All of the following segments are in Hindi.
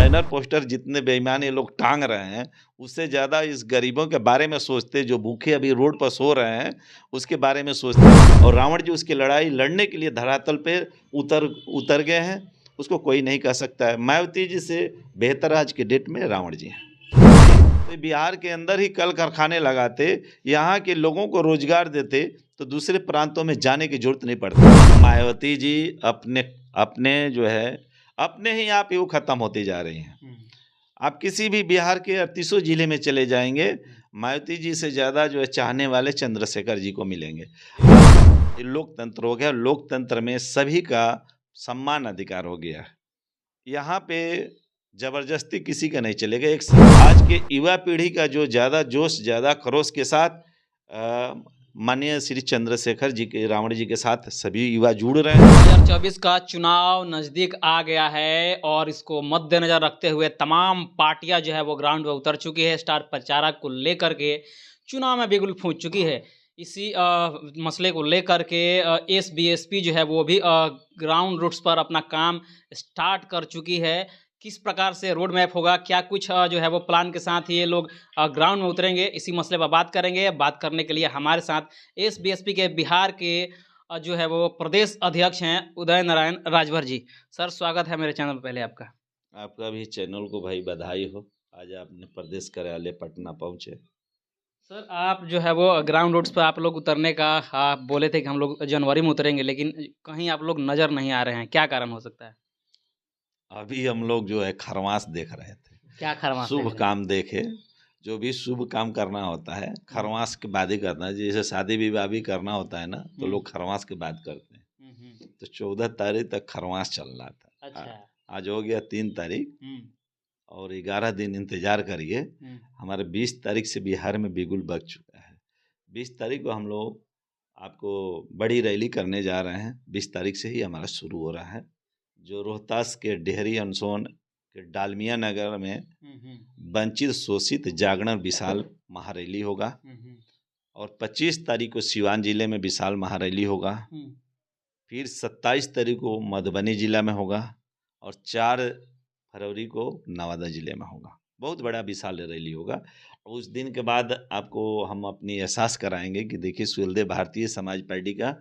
बैनर पोस्टर जितने बेईमान ये लोग टांग रहे हैं, उससे ज़्यादा इस गरीबों के बारे में सोचते, जो भूखे अभी रोड पर सो रहे हैं, उसके बारे में सोचते। और रावण जी उसकी लड़ाई लड़ने के लिए धरातल पे उतर उतर गए हैं, उसको कोई नहीं कह सकता है। मायावती जी से बेहतर आज के डेट में रावण जी हैं। तो बिहार के अंदर ही कल कारखाने लगाते, यहाँ के लोगों को रोजगार देते, तो दूसरे प्रांतों में जाने की जरूरत नहीं पड़ती। मायावती जी अपने अपने जो है अपने ही आप यूँ खत्म होते जा रही हैं। आप किसी भी बिहार के 38 जिले में चले जाएंगे, मायावती जी से ज़्यादा जो है चाहने वाले चंद्रशेखर जी को मिलेंगे। ये लोकतंत्र हो गया, लोकतंत्र में सभी का सम्मान अधिकार हो गया। यहाँ पे जबरदस्ती किसी का नहीं चलेगा। एक आज के युवा पीढ़ी का जो ज़्यादा जोश, ज़्यादा खरोश के साथ माननीय श्री चंद्रशेखर जी के, रावण जी के साथ सभी युवा जुड़ रहे हैं। 2024 का चुनाव नज़दीक आ गया है और इसको मद्देनजर रखते हुए तमाम पार्टियां जो है वो ग्राउंड पर उतर चुकी है। स्टार प्रचारक को लेकर के चुनाव में बिगुल फूंक चुकी है। इसी मसले को लेकर के एसबीएसपी जो है वो भी ग्राउंड रूट्स पर अपना काम स्टार्ट कर चुकी है। किस प्रकार से रोड मैप होगा, क्या कुछ जो है वो प्लान के साथ ये लोग ग्राउंड में उतरेंगे, इसी मसले पर बात करेंगे। बात करने के लिए हमारे साथ एसबीएसपी के बिहार के जो है वो प्रदेश अध्यक्ष हैं उदय नारायण राजभर जी। सर स्वागत है मेरे चैनल पर पहले आपका। आपका भी चैनल को भाई बधाई हो, आज आपने प्रदेश कार्यालय पटना पहुँचे। सर आप जो है वो ग्राउंड रोड्स पर आप लोग उतरने का आप बोले थे कि हम लोग जनवरी में उतरेंगे, लेकिन कहीं आप लोग नज़र नहीं आ रहे हैं, क्या कारण हो सकता है? अभी हम लोग जो है खरमास देख रहे थे। क्या खरमास देख शुभ रहे हैं? काम देखे, जो भी शुभ काम करना होता है खरमास के बाद ही करना है। जैसे शादी विवाह भी करना होता है ना, तो लोग खरमास के बाद करते हैं। तो 14 तारीख तक खरमास चल रहा था। अच्छा। आज हो गया 3 तारीख और 11 दिन इंतजार करिए। हमारे 20 तारीख से बिहार में बिगुल बज चुका है। 20 तारीख को हम लोग आपको बड़ी रैली करने जा रहे हैं। 20 तारीख से ही हमारा शुरू हो रहा है, जो रोहतास के डेहरी अनसोन के डालमिया नगर में वंचित शोषित जागरण विशाल महारैली होगा। और 25 तारीख को सिवान जिले में विशाल महारैली होगा। फिर 27 तारीख को मधुबनी जिला में होगा और 4 फरवरी को नवादा जिले में होगा। बहुत बड़ा विशाल रैली होगा। उस दिन के बाद आपको हम अपनी एहसास कराएंगे कि देखिए सुहेलदेव भारतीय समाज पार्टी का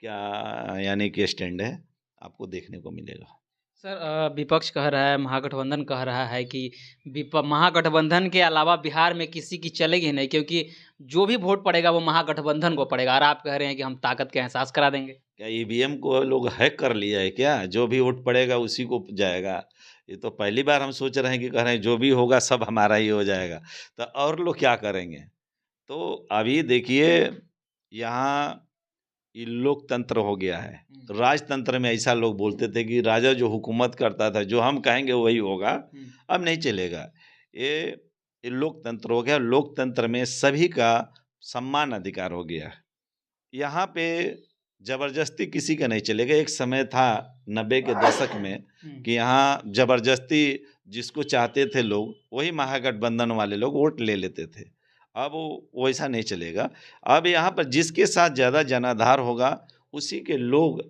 क्या यानी कि स्टैंड है, आपको देखने को मिलेगा। सर विपक्ष कह रहा है, महागठबंधन कह रहा है कि महागठबंधन के अलावा बिहार में किसी की चलेगी नहीं, क्योंकि जो भी वोट पड़ेगा वो महागठबंधन को पड़ेगा। और आप कह रहे हैं कि हम ताकत का एहसास करा देंगे। क्या ईवीएम को लोग हैक कर लिया है क्या? जो भी वोट पड़ेगा उसी को जाएगा। ये तो पहली बार हम सोच रहे हैं कि कह रहे हैं जो भी होगा सब हमारा ही हो जाएगा, तो और लोग क्या करेंगे? तो अभी देखिए यहाँ ये लोकतंत्र हो गया है। तो राजतंत्र में ऐसा लोग बोलते थे कि राजा जो हुकूमत करता था, जो हम कहेंगे वही होगा। अब नहीं चलेगा। ये लोकतंत्र हो गया। लोकतंत्र में सभी का सम्मान अधिकार हो गया। यहाँ पे जबरदस्ती किसी का नहीं चलेगा। एक समय था 90 के दशक में कि यहाँ जबरदस्ती जिसको चाहते थे लोग, वही महागठबंधन वाले लोग वोट ले लेते थे। अब वो वैसा नहीं चलेगा। अब यहाँ पर जिसके साथ ज़्यादा जनाधार होगा उसी के लोग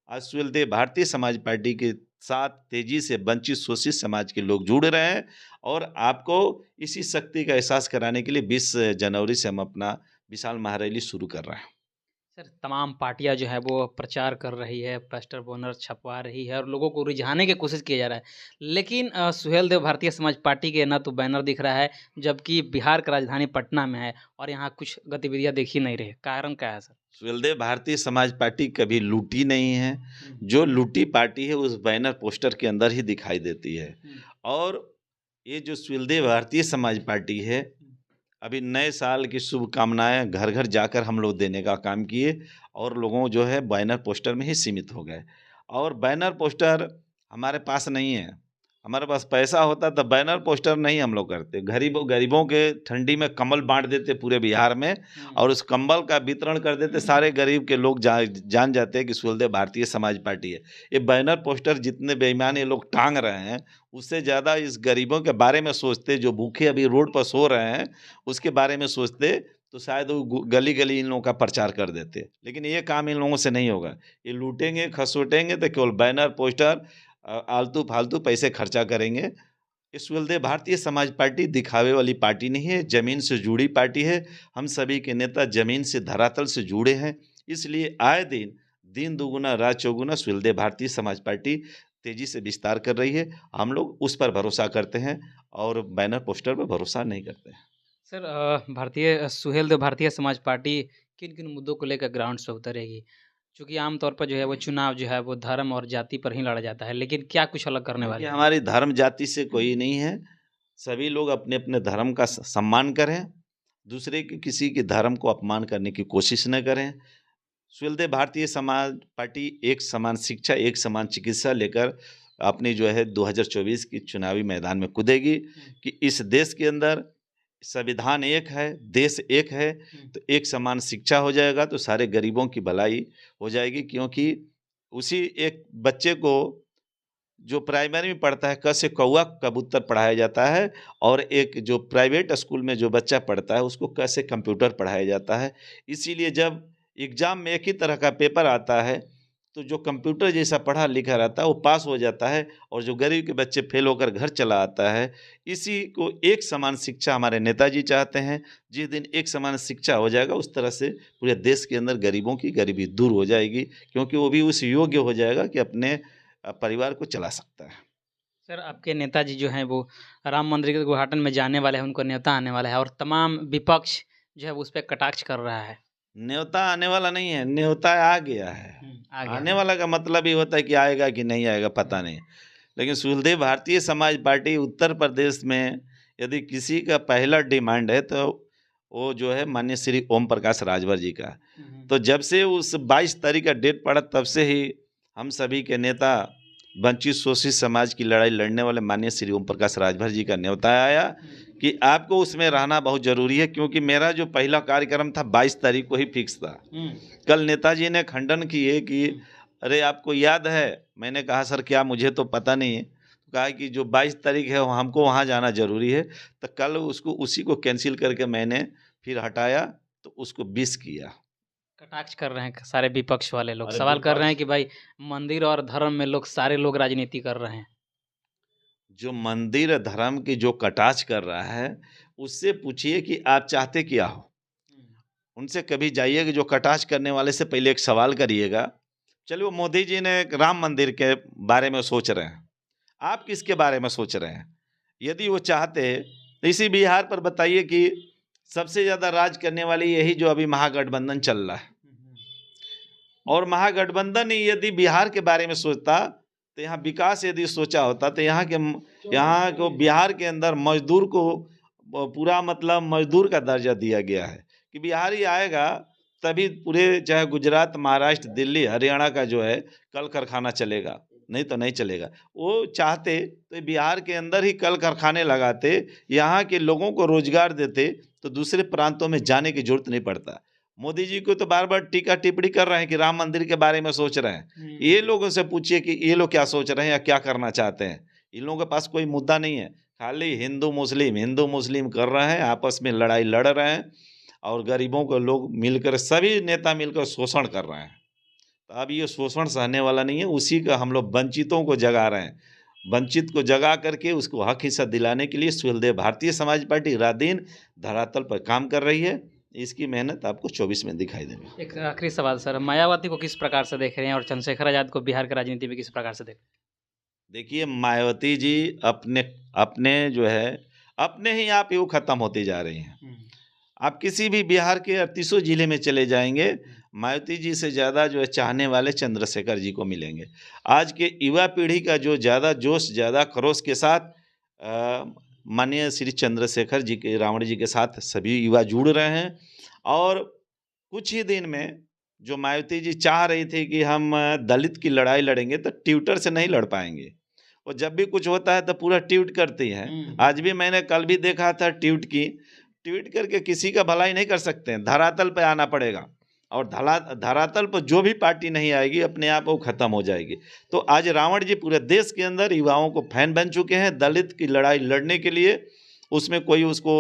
आज सुहेलदेव भारतीय समाज पार्टी के साथ तेजी से वंचित शोषित समाज के लोग जुड़ रहे हैं। और आपको इसी शक्ति का एहसास कराने के लिए 20 जनवरी से हम अपना विशाल महारैली शुरू कर रहे हैं। सर तमाम पार्टियां जो है वो प्रचार कर रही है, पोस्टर बैनर छपवा रही है और लोगों को रिझाने की कोशिश किया जा रहा है, लेकिन सुहेलदेव भारतीय समाज पार्टी के ना तो बैनर दिख रहा है, जबकि बिहार का राजधानी पटना में है और यहाँ कुछ गतिविधियां दिख ही नहीं रही। कारण क्या है सर? सुहेलदेव भारतीय समाज पार्टी कभी लूटी नहीं है। जो लूटी पार्टी है उस बैनर पोस्टर के अंदर ही दिखाई देती है। और ये जो सुहेलदेव भारतीय समाज पार्टी है, अभी नए साल की शुभकामनाएं घर घर जाकर हम लोग देने का काम किए और लोगों जो है बैनर पोस्टर में ही सीमित हो गए। और बैनर पोस्टर हमारे पास नहीं है। हमारे पास पैसा होता तो बैनर पोस्टर नहीं हम लोग करते। गरीबों के ठंडी में कंबल बांट देते पूरे बिहार में और उस कंबल का वितरण कर देते। सारे गरीब के लोग जान जाते हैं कि सुहेलदेव भारतीय समाज पार्टी है। ये बैनर पोस्टर जितने बेईमान ये लोग टांग रहे हैं, उससे ज़्यादा इस गरीबों के बारे में सोचते, जो भूखे अभी रोड पर सो रहे हैं उसके बारे में सोचते, तो शायद वो गली गली इन लोगों का प्रचार कर देते। लेकिन ये काम इन लोगों से नहीं होगा। ये लूटेंगे खसोटेंगे तो केवल बैनर पोस्टर आलतू फालतू पैसे खर्चा करेंगे इस सुहेलदेव भारतीय समाज पार्टी दिखावे वाली पार्टी नहीं है, ज़मीन से जुड़ी पार्टी है। हम सभी के नेता ज़मीन से धरातल से जुड़े हैं, इसलिए आए दिन दिन दुगुना रात चौगुना सुहेलदेव भारतीय समाज पार्टी तेज़ी से विस्तार कर रही है। हम लोग उस पर भरोसा करते हैं और बैनर पोस्टर पर भरोसा नहीं करते हैं। सर भारतीय सुहेलदेव भारतीय समाज पार्टी किन-किन मुद्दों को लेकर ग्राउंड्स पे उतरेगी? चूँकि आम तौर पर जो है वो चुनाव जो है वो धर्म और जाति पर ही लड़ा जाता है, लेकिन क्या कुछ अलग करने वाले देखिए, हैं? हमारी धर्म जाति से कोई नहीं है। सभी लोग अपने-अपने धर्म का सम्मान करें, दूसरे के किसी के धर्म को अपमान करने की कोशिश न करें। सुहेलदेव भारतीय समाज पार्टी एक समान शिक्षा, एक समान चिकित्सा लेकर अपनी जो है 2024 की चुनावी मैदान में कूदेगी कि इस देश के अंदर संविधान एक है, देश एक है, तो एक समान शिक्षा हो जाएगा तो सारे गरीबों की भलाई हो जाएगी, क्योंकि उसी एक बच्चे को जो प्राइमरी में पढ़ता है क से कौवा कबूतर पढ़ाया जाता है और एक जो प्राइवेट स्कूल में जो बच्चा पढ़ता है उसको क से कंप्यूटर पढ़ाया जाता है। इसीलिए जब एग्ज़ाम में एक ही तरह का पेपर आता है, तो जो कंप्यूटर जैसा पढ़ा लिखा रहता है वो पास हो जाता है और जो गरीब के बच्चे फेल होकर घर चला आता है। इसी को एक समान शिक्षा हमारे नेताजी चाहते हैं। जिस दिन एक समान शिक्षा हो जाएगा उस तरह से पूरे देश के अंदर गरीबों की गरीबी दूर हो जाएगी, क्योंकि वो भी उस योग्य हो जाएगा कि अपने परिवार को चला सकता है। सर आपके नेताजी जो हैं वो राम मंदिर के उद्घाटन में जाने वाले हैं, उनको न्योता आने वाला है और तमाम विपक्ष जो है वो उस पे कटाक्ष कर रहा है। न्योता आने वाला नहीं है, न्योता आ गया है। आ गया आने है। वाला का मतलब ये होता है कि आएगा कि नहीं आएगा पता नहीं। लेकिन सुहेलदेव भारतीय समाज पार्टी उत्तर प्रदेश में यदि किसी का पहला डिमांड है तो वो जो है माननीय श्री ओम प्रकाश राजभर जी का। तो जब से उस 22 तारीख का डेट पड़ा तब से ही हम सभी के नेता वंचित शोषित समाज की लड़ाई लड़ने वाले माननीय श्री ओम प्रकाश राजभर जी का न्योता आया कि आपको उसमें रहना बहुत ज़रूरी है, क्योंकि मेरा जो पहला कार्यक्रम था 22 तारीख को ही फिक्स था। कल नेताजी ने खंडन किए कि अरे आपको याद है? मैंने कहा सर क्या, मुझे तो पता नहीं है। तो कहा कि जो 22 तारीख है हमको वहाँ जाना ज़रूरी है। तो कल उसको उसी को कैंसिल करके मैंने फिर हटाया, तो उसको 20 किया। कटाक्ष कर रहे हैं सारे विपक्ष वाले लोग। अरे सवाल कर रहे हैं विपक्ष कि भाई मंदिर और धर्म में लोग सारे लोग राजनीति कर रहे हैं। जो मंदिर धर्म की जो कटाक्ष कर रहा है, उससे पूछिए कि आप चाहते क्या हो? उनसे कभी जाइए कि जो कटाक्ष करने वाले से पहले एक सवाल करिएगा। चलिए वो मोदी जी ने एक राम मंदिर के बारे में सोच रहे हैं, आप किसके बारे में सोच रहे हैं? यदि वो चाहते तो इसी बिहार पर बताइए कि सबसे ज़्यादा राज करने वाली यही जो अभी महागठबंधन चल रहा है, और महागठबंधन ही यदि बिहार के बारे में सोचता तो यहाँ विकास यदि सोचा होता तो यहाँ को बिहार के अंदर मजदूर को पूरा मतलब मजदूर का दर्जा दिया गया है कि बिहारी आएगा तभी पूरे चाहे गुजरात, महाराष्ट्र, दिल्ली, हरियाणा का जो है कल कारखाना चलेगा, नहीं तो नहीं चलेगा। वो चाहते तो बिहार के अंदर ही कल कारखाने लगाते, यहाँ के लोगों को रोजगार देते तो दूसरे प्रांतों में जाने की जरूरत नहीं पड़ता। मोदी जी को तो बार बार टीका टिप्पणी कर रहे हैं कि राम मंदिर के बारे में सोच रहे हैं। ये लोगों से पूछिए कि ये लोग क्या सोच रहे हैं या क्या करना चाहते हैं। इन लोगों के पास कोई मुद्दा नहीं है, खाली हिंदू मुस्लिम कर रहे हैं, आपस में लड़ाई लड़ रहे हैं और गरीबों को लोग मिलकर सभी नेता मिलकर शोषण कर रहे हैं। तो अब ये शोषण सहने वाला नहीं है, उसी का हम लोग वंचितों को जगा रहे हैं। वंचित को जगा करके उसको हक हिस्सा दिलाने के लिए सुहेलदेव भारतीय समाज पार्टी रात दिन धरातल पर काम कर रही है। इसकी मेहनत आपको 24 में दिखाई देगी। एक आखिरी सवाल सर, मायावती को किस प्रकार से देख रहे हैं और चंद्रशेखर आज़ाद को बिहार की राजनीति में किस प्रकार से देख रहे हैं? देखिए मायावती जी अपने अपने जो है अपने ही आप यूँ खत्म होती जा रही हैं। आप किसी भी बिहार के 38 जिले में चले जाएंगे, मायावती जी से ज़्यादा जो है चाहने वाले चंद्रशेखर जी को मिलेंगे। आज के युवा पीढ़ी का जो ज़्यादा जोश, ज़्यादा खरोश के साथ माननीय श्री चंद्रशेखर जी के, रावण जी के साथ सभी युवा जुड़ रहे हैं। और कुछ ही दिन में जो मायावती जी चाह रही थी कि हम दलित की लड़ाई लड़ेंगे, तो ट्विटर से नहीं लड़ पाएंगे। और जब भी कुछ होता है तो पूरा ट्वीट करती हैं। आज भी मैंने कल भी देखा था ट्वीट करके किसी का भलाई नहीं कर सकते हैं, धरातल पे आना पड़ेगा। और धरातल पर जो भी पार्टी नहीं आएगी अपने आप वो खत्म हो जाएगी। तो आज रावण जी पूरे देश के अंदर युवाओं को फैन बन चुके हैं। दलित की लड़ाई लड़ने के लिए उसमें कोई उसको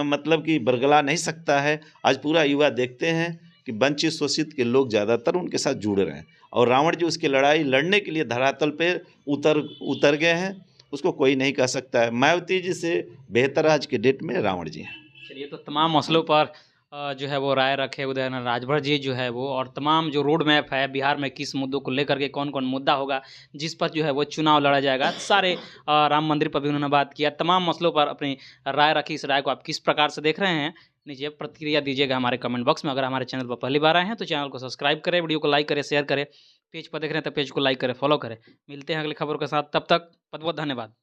मतलब कि बरगला नहीं सकता है। आज पूरा युवा देखते हैं कि वंचित शोषित के लोग ज़्यादातर उनके साथ जुड़ रहे हैं और रावण जी उसकी लड़ाई लड़ने के लिए धरातल पे उतर गए हैं उसको कोई नहीं कह सकता है। मायावती जी से बेहतर आज के डेट में रावण जी हैं। चलिए, तो तमाम मसलों पर जो है वो राय रखे उदयनारायण राजभर जी जो है वो, और तमाम जो रोड मैप है बिहार में किस मुद्दों को लेकर के कौन कौन मुद्दा होगा जिस पर जो है वो चुनाव लड़ा जाएगा, सारे राम मंदिर पर भी उन्होंने बात किया, तमाम मसलों पर अपनी राय रखी। इस राय को आप किस प्रकार से देख रहे हैं, नीचे प्रतिक्रिया दीजिएगा हमारे कमेंट बॉक्स में। अगर हमारे चैनल पर पहली बार आए हैं तो चैनल को सब्सक्राइब करें, वीडियो को लाइक करें, शेयर करें, पेज पर देख रहे हैं तो पेज को लाइक करें, फॉलो करें। मिलते हैं अगली खबरों के साथ, तब तक बहुत बहुत धन्यवाद।